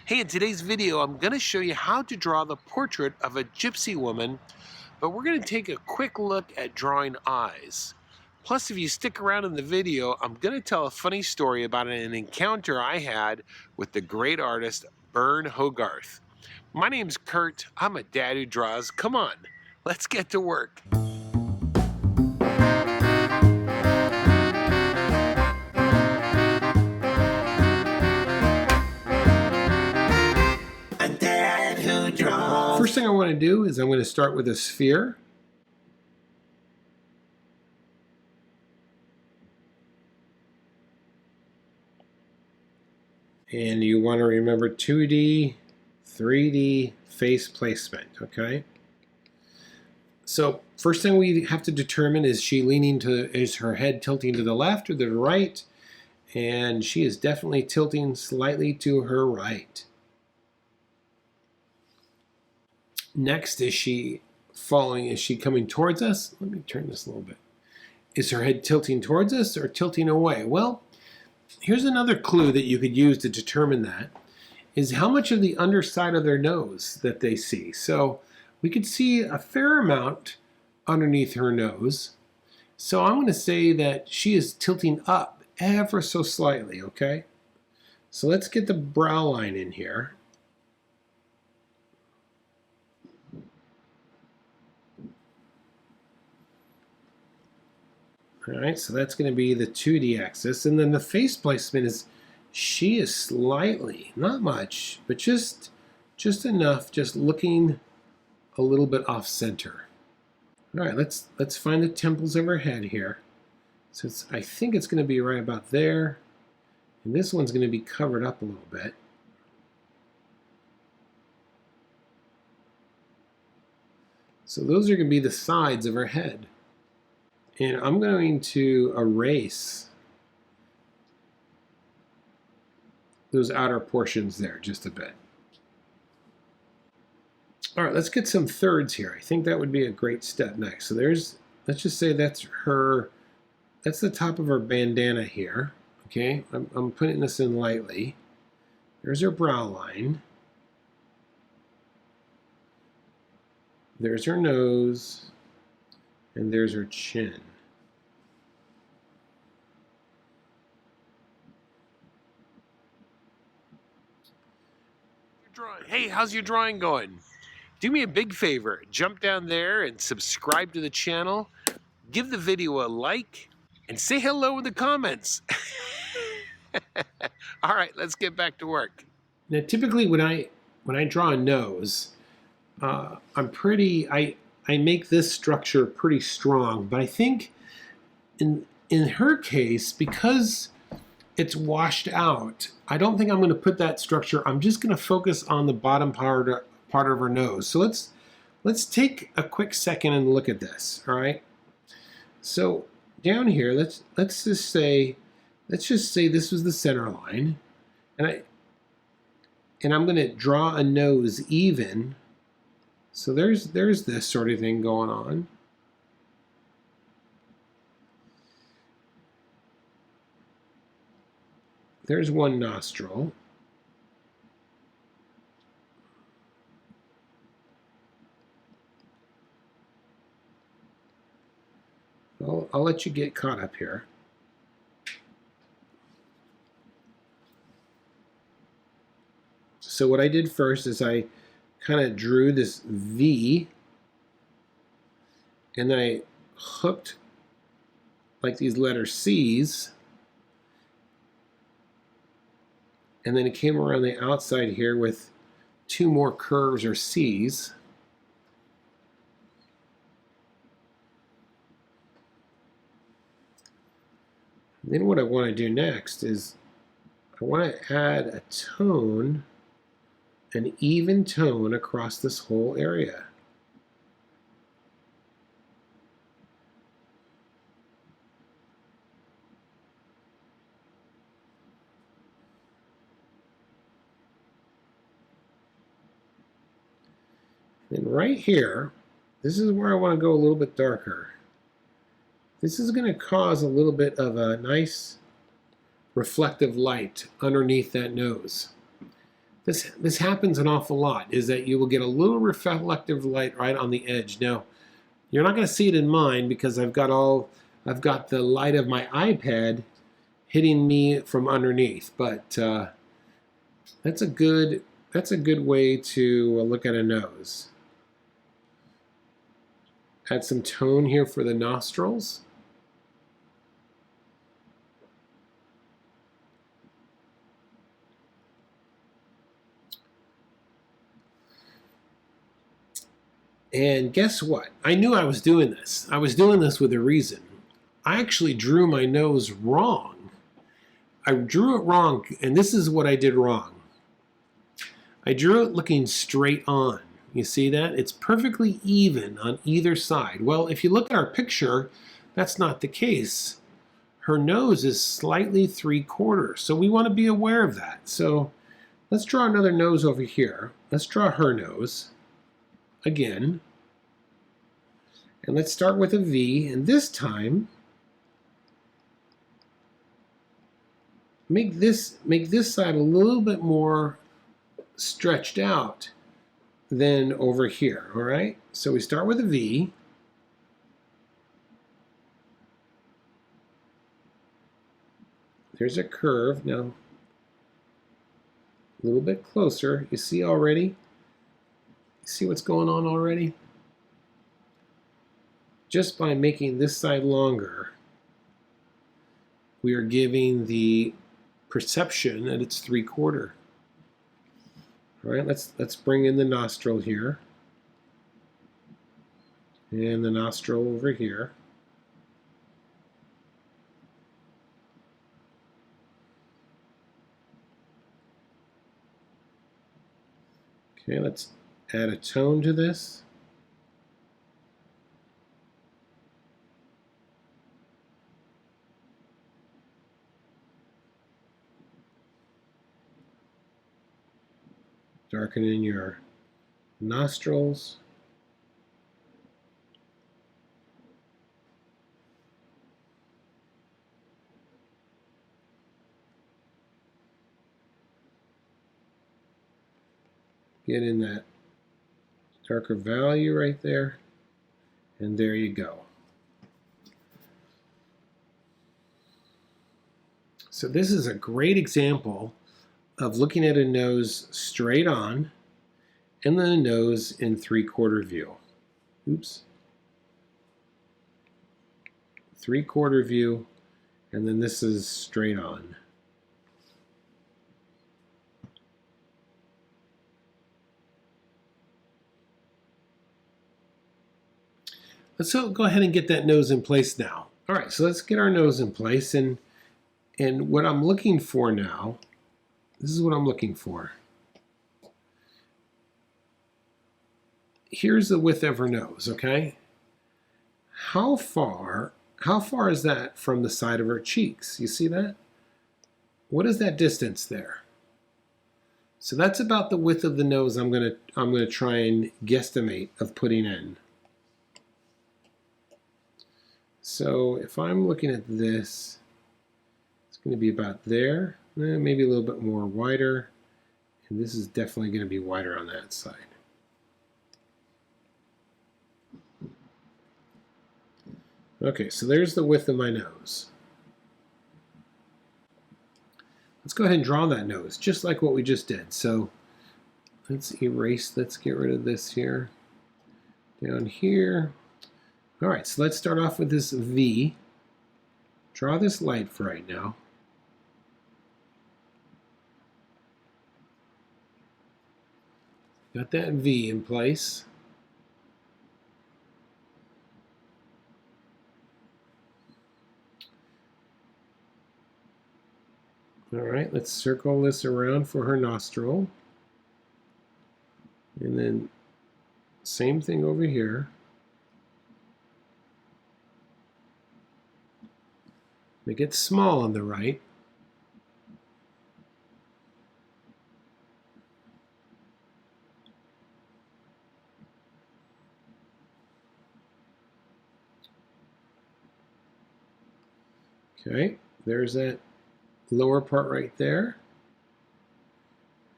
Hey, in today's video, I'm going to show you how to draw the portrait of a gypsy woman, but we're going to take a quick look at drawing eyes. Plus, if you stick around in the video, I'm going to tell a funny story about an encounter I had with the great artist Bern Hogarth. My name's Kurt. I'm a dad who draws. Come on, let's get to work. First thing I want to do is I'm going to start with a sphere. And you want to remember 2D, 3D face placement, okay? So first thing we have to determine is is her head tilting to the left or the right? And she is definitely tilting slightly to her right. Next, is she coming towards us? Let me turn this a little bit. Is her head tilting towards us or tilting away? Well, here's another clue that you could use to determine that, is how much of the underside of their nose that they see. So we could see a fair amount underneath her nose. So I'm going to say that she is tilting up ever so slightly, okay? So let's get the brow line in here. All right, so that's going to be the 2D axis. And then the face placement is, she is slightly, not much, but just enough, just looking a little bit off center. All right, let's find the temples of her head here. So I think it's going to be right about there. And this one's going to be covered up a little bit. So those are going to be the sides of her head. And I'm going to erase those outer portions there just a bit. All right, let's get some thirds here. I think that would be a great step next. So let's just say that's the top of her bandana here. Okay, I'm putting this in lightly. There's her brow line. There's her nose. And there's her chin. Hey, how's your drawing going? Do me a big favor. Jump down there and subscribe to the channel. Give the video a like. And say hello in the comments. All right, let's get back to work. Now, typically when I draw a nose, I make this structure pretty strong, but I think in her case, because it's washed out, I don't think I'm going to put that structure. I'm just going to focus on the bottom part of her nose. So let's take a quick second and look at this. All right. So down here, let's just say this was the center line, and I'm going to draw a nose even. So there's this sort of thing going on. There's one nostril. I'll let you get caught up here. So what I did first is I kind of drew this V, and then I hooked like these letter C's, and then it came around the outside here with two more curves or C's. And then what I want to do next is I want to add a tone, an even tone across this whole area. And right here, this is where I want to go a little bit darker. This is going to cause a little bit of a nice reflective light underneath that nose. This happens an awful lot, is that you will get a little reflective light right on the edge. Now, you're not going to see it in mine because I've got the light of my iPad hitting me from underneath, but that's a good way to look at a nose. Add some tone here for the nostrils. And guess what? I knew I was doing this. I was doing this with a reason. I actually drew my nose wrong. I drew it wrong, and this is what I did wrong. I drew it looking straight on. You see that? It's perfectly even on either side. Well, if you look at our picture, that's not the case. Her nose is slightly 3/4, so we want to be aware of that. So let's draw another nose over here. Let's draw her nose again. And let's start with a V, and this time make this side a little bit more stretched out than over here, all right? So we start with a V. There's a curve. Now, a little bit closer. You see already? You see what's going on already? Just by making this side longer, we are giving the perception that it's 3/4. All right, let's bring in the nostril here, and the nostril over here. Okay, let's add a tone to this. Darken in your nostrils. Get in that darker value right there, and there you go. So this is a great example of looking at a nose straight on and then a nose in 3/4 view. Oops. 3/4 view, and then this is straight on. Let's go ahead and get that nose in place now. All right, so let's get our nose in place, and what I'm looking for now, this is what I'm looking for. Here's the width of her nose, okay? How far is that from the side of her cheeks? You see that? What is that distance there? So that's about the width of the nose I'm gonna try and guesstimate of putting in. So if I'm looking at this, it's going to be about there, maybe a little bit more wider, and this is definitely going to be wider on that side. Okay, so there's the width of my nose. Let's go ahead and draw that nose, just like what we just did. So let's erase, let's get rid of this here. Down here. All right, so let's start off with this V. Draw this light for right now. Got that V in place. All right, let's circle this around for her nostril. And then same thing over here. Make it small on the right. Okay, there's that lower part right there.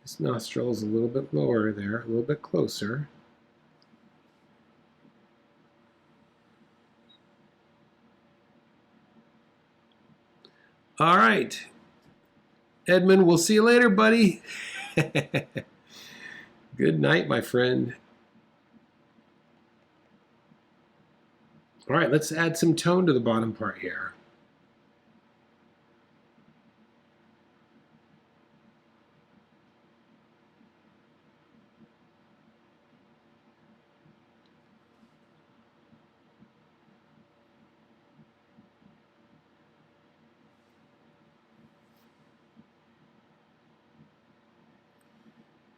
This nostril is a little bit lower there, a little bit closer. All right. Edmund, we'll see you later, buddy. Good night, my friend. All right, let's add some tone to the bottom part here.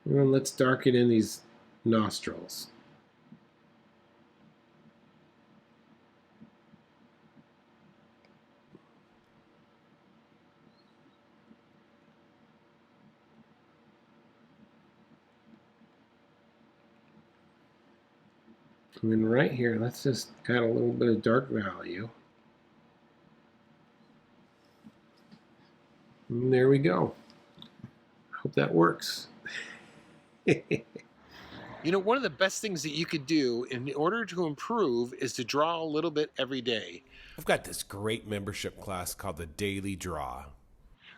And then let's darken in these nostrils. And then right here, let's just add a little bit of dark value. And there we go. Hope that works. You know, one of the best things that you could do in order to improve is to draw a little bit every day. I've got this great membership class called the Daily Draw.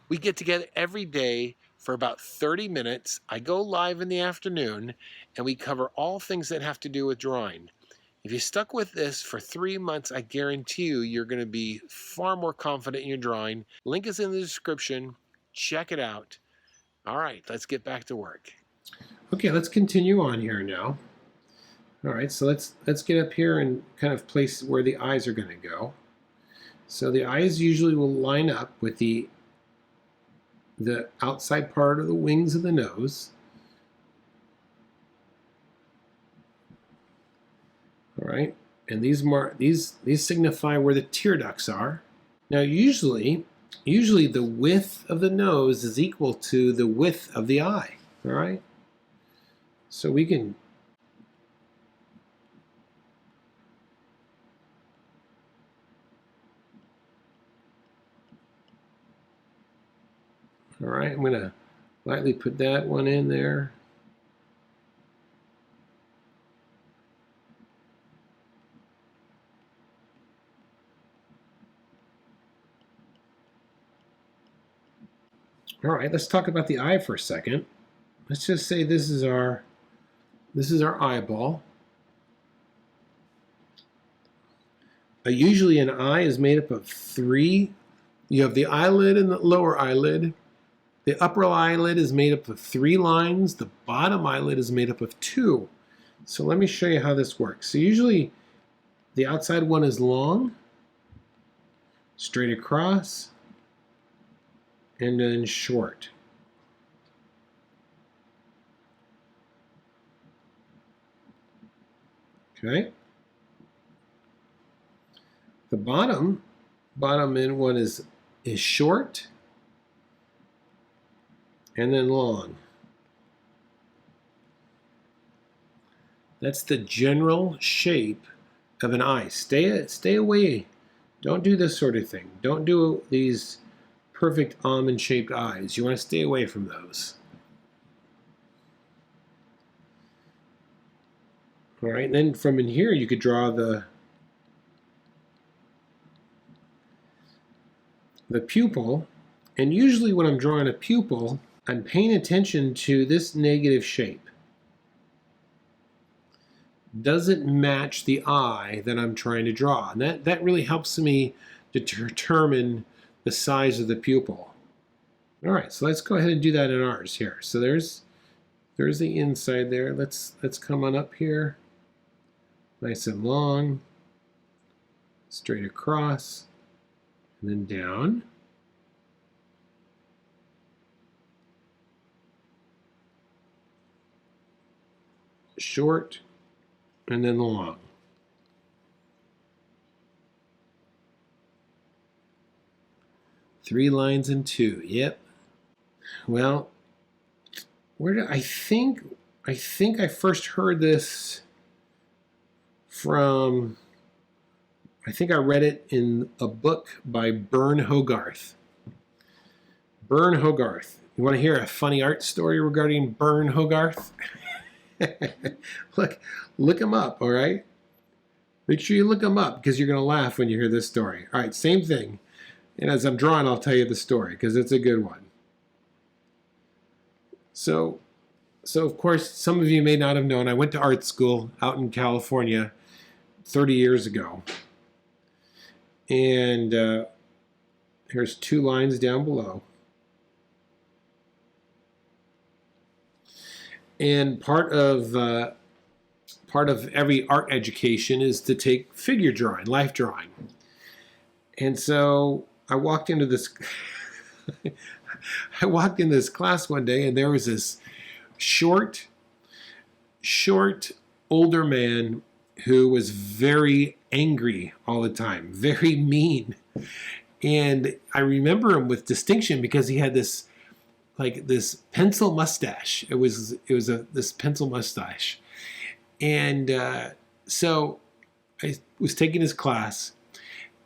We get together every day for about 30 minutes. I go live in the afternoon, and we cover all things that have to do with drawing. If you stuck with this for 3 months, I guarantee you, you're going to be far more confident in your drawing. Link is in the description. Check it out. All right, let's get back to work. Okay, let's continue on here now. All right, so let's get up here and kind of place where the eyes are going to go. So the eyes usually will line up with the outside part of the wings of the nose. All right, and these signify where the tear ducts are. Now usually the width of the nose is equal to the width of the eye. All right, so we can all right, I'm going to lightly put that one in there. All right, let's talk about the eye for a second. Let's just say this is our eyeball. Usually an eye is made up of three. You have the eyelid and the lower eyelid. The upper eyelid is made up of 3 lines. The bottom eyelid is made up of 2. So let me show you how this works. So usually the outside one is long, straight across, and then short. Okay. The bottom end one is short and then long. That's the general shape of an eye. Stay away. Don't do this sort of thing. Don't do these perfect almond-shaped eyes. You want to stay away from those. All right, and then from in here you could draw the pupil. And usually when I'm drawing a pupil, I'm paying attention to this negative shape. Does it match the eye that I'm trying to draw? And that really helps me determine the size of the pupil. All right, so let's go ahead and do that in ours here. So there's the inside there. Let's come on up here. Nice and long. Straight across. And then down. Short. And then long. Three lines and 2. Yep. Well, where did I think I first heard this from, I think I read it in a book by Bern Hogarth. Bern Hogarth. You want to hear a funny art story regarding Bern Hogarth? Look him up, all right? Make sure you look him up because you're going to laugh when you hear this story. All right, same thing. And as I'm drawing, I'll tell you the story because it's a good one. So of course, some of you may not have known, I went to art school out in California 30 years ago. And here's 2 lines down below. And part of every art education is to take figure drawing, life drawing. And so I walked into this class one day, and there was this short older man who was very angry all the time, very mean. And I remember him with distinction because he had this pencil mustache. It was this pencil mustache. And so I was taking his class,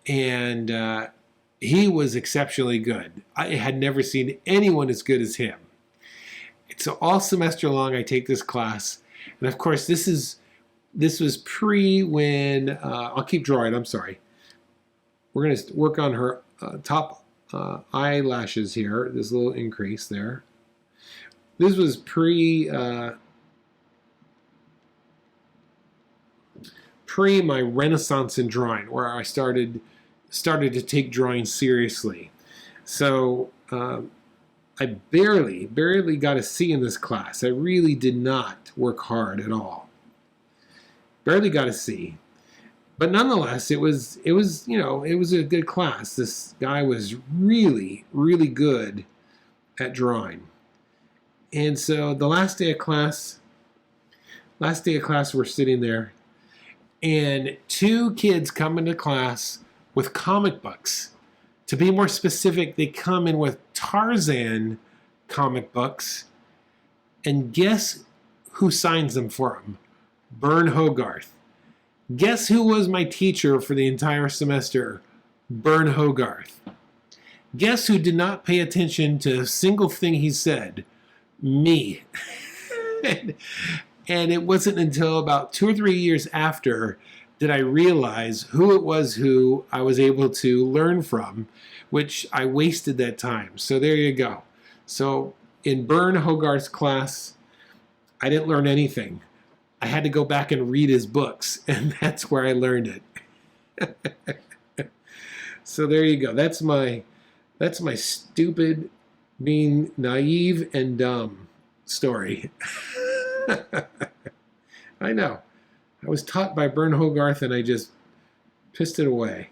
and he was exceptionally good. I had never seen anyone as good as him. So all semester long, I take this class, and of course, this was pre when I'll keep drawing. I'm sorry. We're going to work on her top eyelashes here. This little increase there. This was pre my renaissance in drawing, where I started to take drawing seriously. So I barely got a C in this class. I really did not work hard at all. Barely got a C. But nonetheless, it was a good class. This guy was really, really good at drawing. And so the last day of class, we're sitting there, and 2 kids come into class with comic books. To be more specific, they come in with Tarzan comic books, and guess who signs them for them? Bern Hogarth. Guess who was my teacher for the entire semester? Bern Hogarth. Guess who did not pay attention to a single thing he said? Me. And it wasn't until about 2 or 3 years after did I realize who it was who I was able to learn from, which I wasted that time. So there you go. So in Bern Hogarth's class, I didn't learn anything. I had to go back and read his books, and that's where I learned it. So there you go. That's my stupid, being naive and dumb story. I know. I was taught by Bern Hogarth, and I just pissed it away.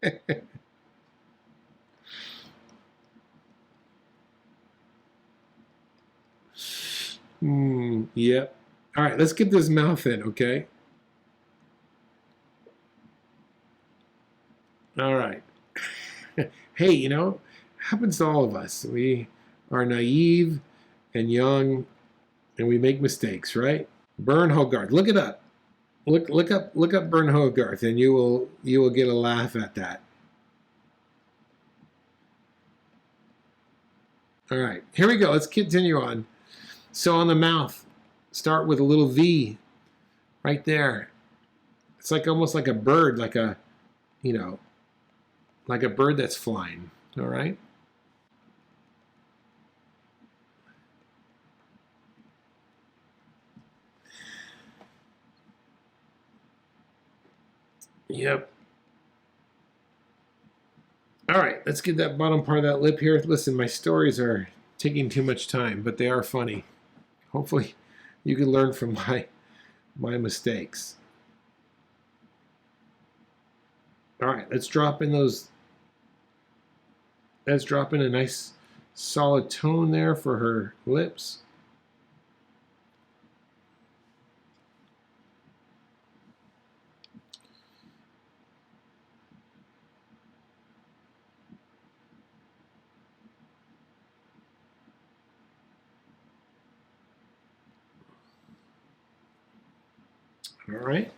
Yep. All right, let's get this mouth in, okay? All right. Hey, happens to all of us. We are naive and young, and we make mistakes, right? Bern Hogarth. Look it up. Look up Bern Hogarth, and you will get a laugh at that. All right, here we go. Let's continue on. So on the mouth, start with a little V right there. It's almost like a bird, like a bird that's flying. All right. Yep. All right, let's get that bottom part of that lip here. Listen, my stories are taking too much time, but they are funny. Hopefully you can learn from my mistakes. All right, let's drop in a nice solid tone there for her lips. All right.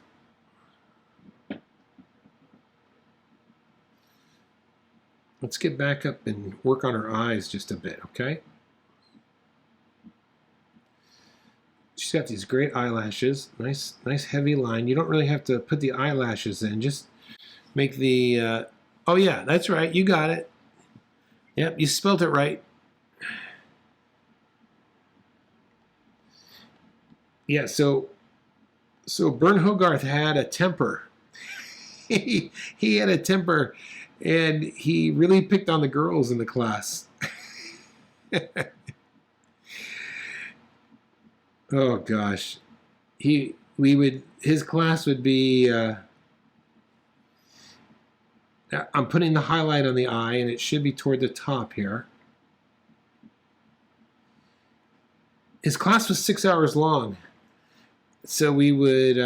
Let's get back up and work on her eyes just a bit, okay? She's got these great eyelashes. Nice, nice heavy line. You don't really have to put the eyelashes in. Just make the. Oh yeah, that's right. You got it. Yep, you spelled it right. Yeah. So Bern Hogarth had a temper. He had a temper, and he really picked on the girls in the class. Oh gosh, his class would be. I'm putting the highlight on the eye, and it should be toward the top here. His class was 6 hours long, so we would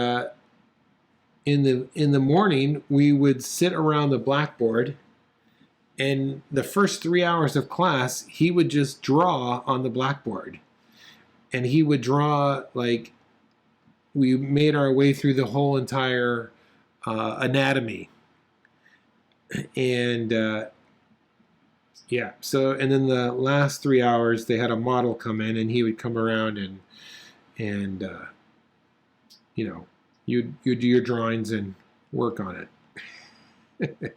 in the morning we would sit around the blackboard, and the first 3 hours of class he would just draw on the blackboard, and he would draw like we made our way through the whole entire anatomy, and yeah. So and then the last 3 hours they had a model come in, and he would come around and you know, you do your drawings and work on it.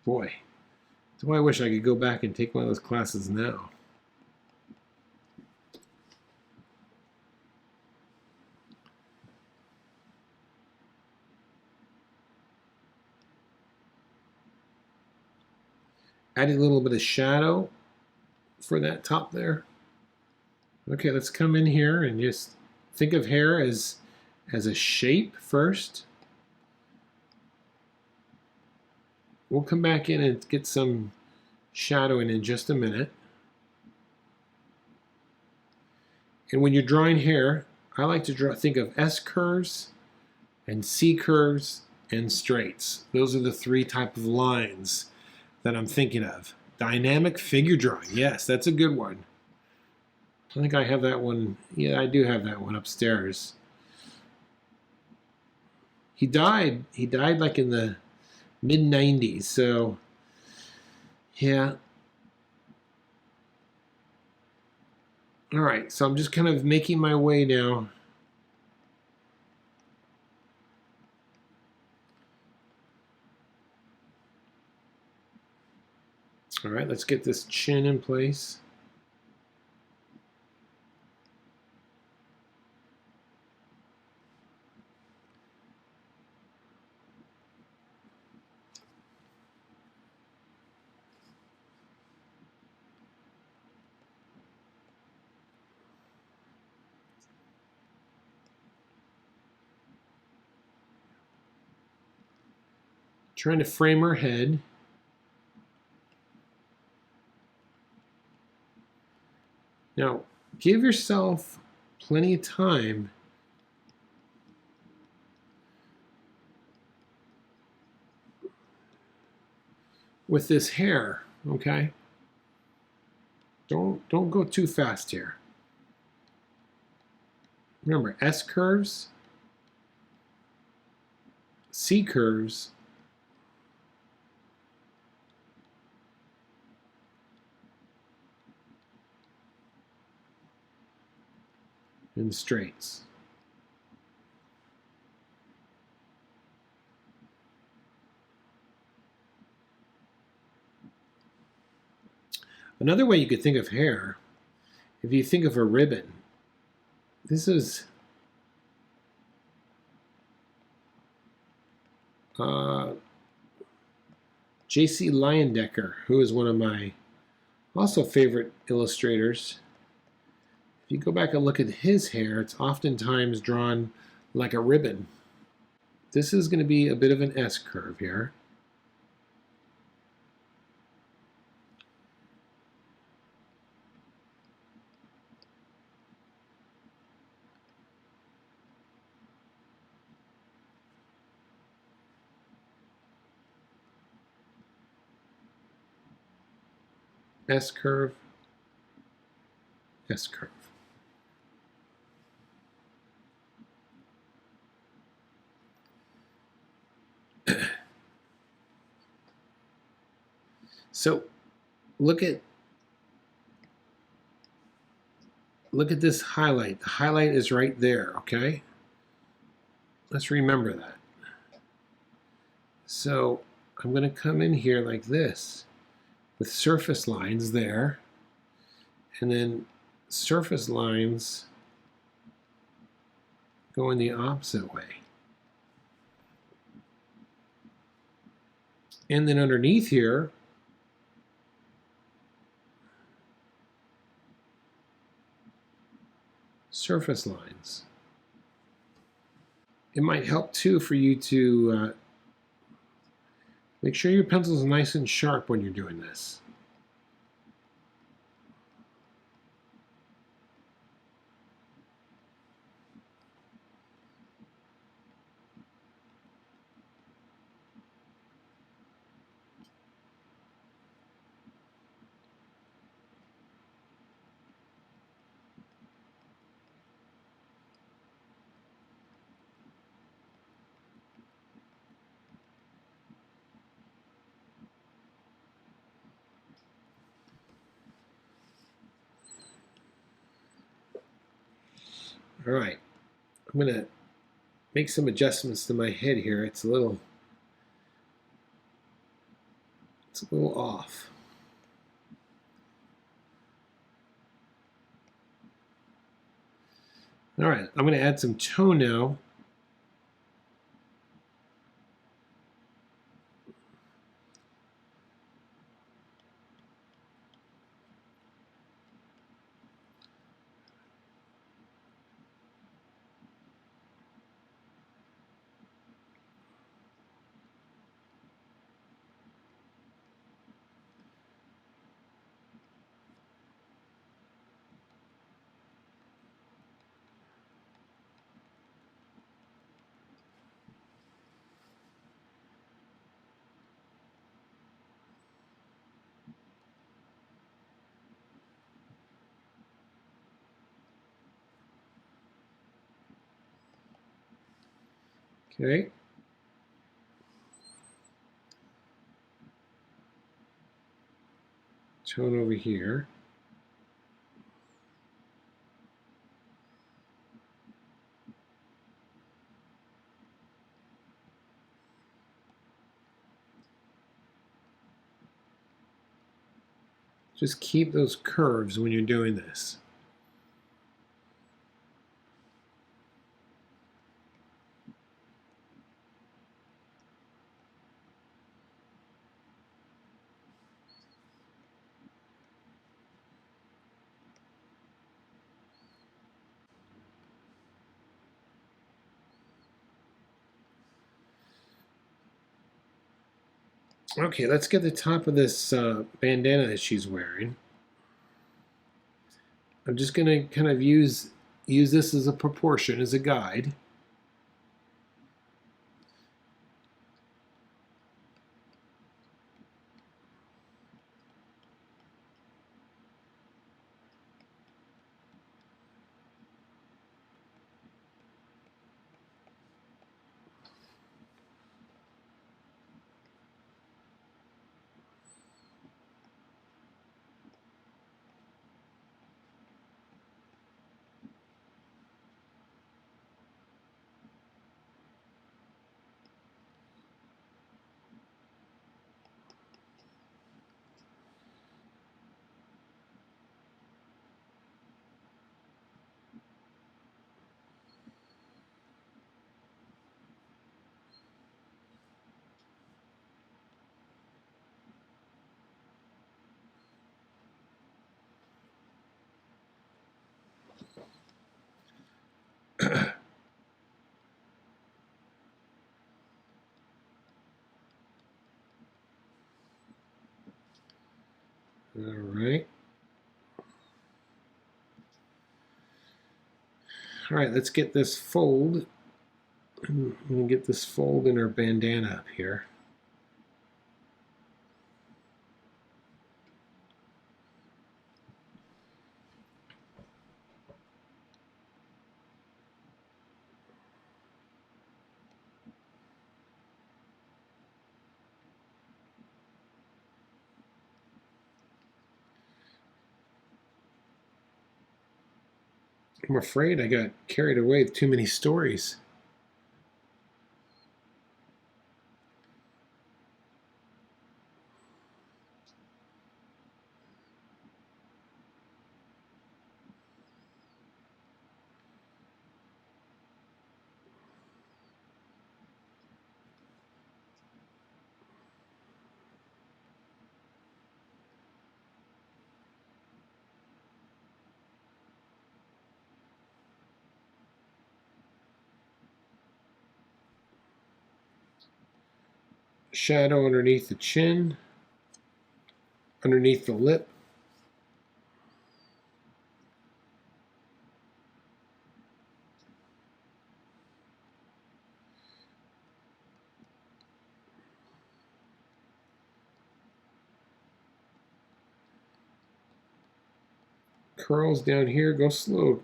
Boy, do I wish I could go back and take one of those classes now. Adding a little bit of shadow for that top there. Okay, let's come in here and just think of hair as a shape first. We'll come back in and get some shadowing in just a minute. And when you're drawing hair, I like to think of S curves and C curves and straights. Those are the three type of lines that I'm thinking of. Dynamic figure drawing. Yes, that's a good one. I think I have that one. Yeah, I do have that one upstairs. He died like in the mid-90s, so yeah. All right, so I'm just kind of making my way now. All right, let's get this chin in place. Trying to frame her head. Now, give yourself plenty of time with this hair, okay? Don't go too fast here. Remember, S curves, C curves, and straights. Another way you could think of hair, if you think of a ribbon, this is J.C. Leyendecker, who is one of my also favorite illustrators. If you go back and look at his hair, it's oftentimes drawn like a ribbon. This is going to be a bit of an S curve here. S curve, S curve. So look at look at this highlight. The highlight is right there, okay? Let's remember that. So I'm going to come in here like this with surface lines there, and then surface lines going the opposite way. And then underneath here, surface lines. It might help too for you to make sure your pencil is nice and sharp when you're doing this. All right, I'm going to make some adjustments to my head here. It's a little off. All right, I'm going to add some tone now. Okay. Tone over here. Just keep those curves when you're doing this. Okay, let's get the top of this bandana that she's wearing. I'm just going to kind of use this as a proportion, as a guide. All right. All right, let's get this fold. I'm going to get this fold in our bandana up here. I'm afraid I got carried away with too many stories. Shadow underneath the chin, underneath the lip. Curls down here, go slow.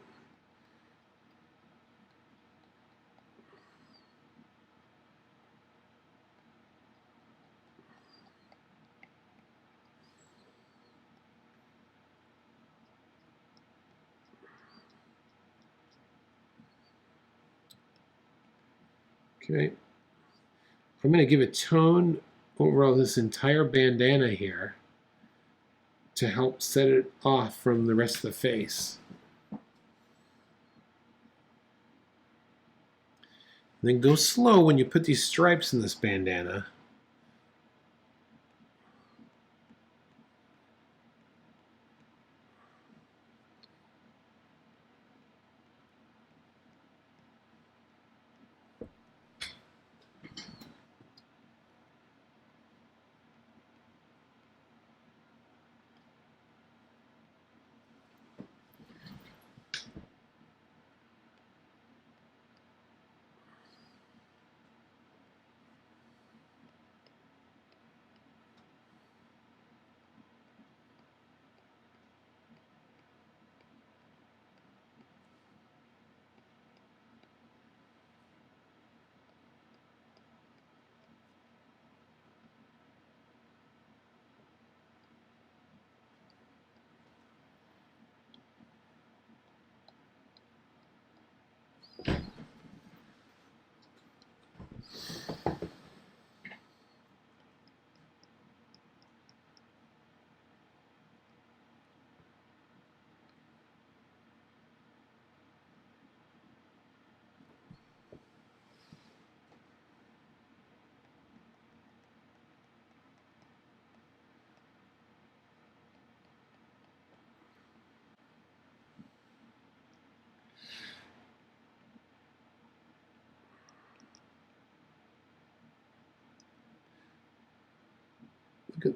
Okay. I'm going to give a tone over this entire bandana here to help set it off from the rest of the face. And then go slow when you put these stripes in this bandana.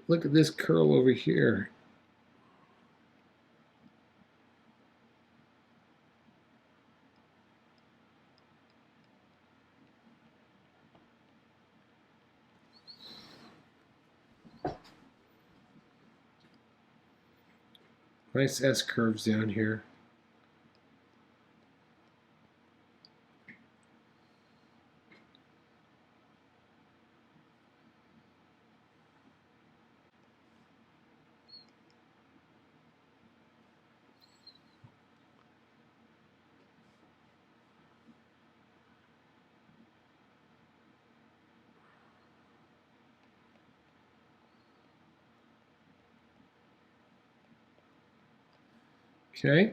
Look at this curl over here. Nice S curves down here. Okay.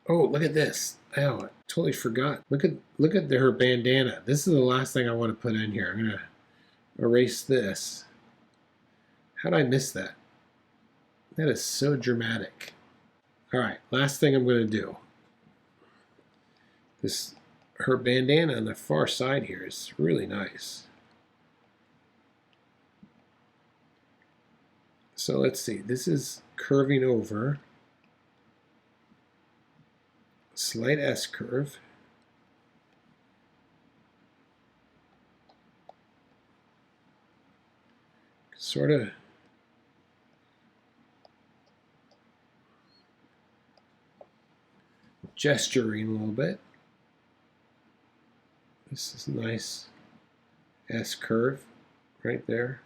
Oh, look at this. Oh, I totally forgot. Look at her bandana. This is the last thing I want to put in here. I'm gonna erase this. How did I miss that? That is so dramatic. All right, last thing I'm gonna do. Her bandana on the far side here is really nice. So let's see, this is curving over, slight S curve. Sort of gesturing a little bit. This is a nice S curve right there.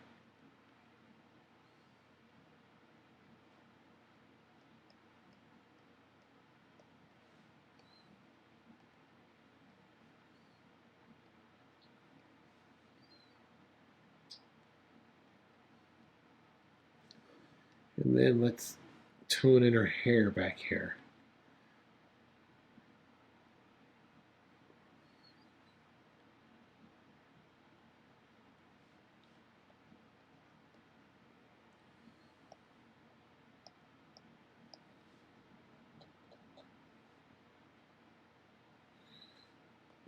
And then let's tone in her hair back here.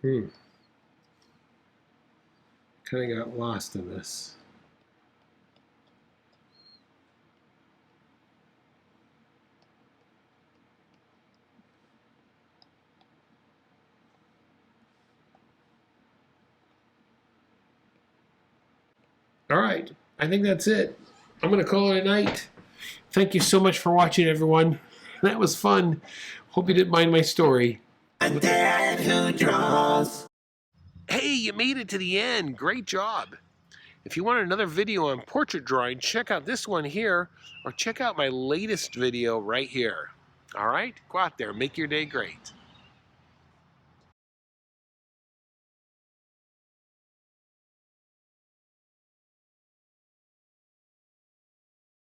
Kind of got lost in this. All right, I think that's it. I'm going to call it a night. Thank you so much for watching, everyone. That was fun. Hope you didn't mind my story. A dad who draws. Hey, you made it to the end. Great job. If you want another video on portrait drawing, check out this one here, or check out my latest video right here. All right? Go out there. Make your day great.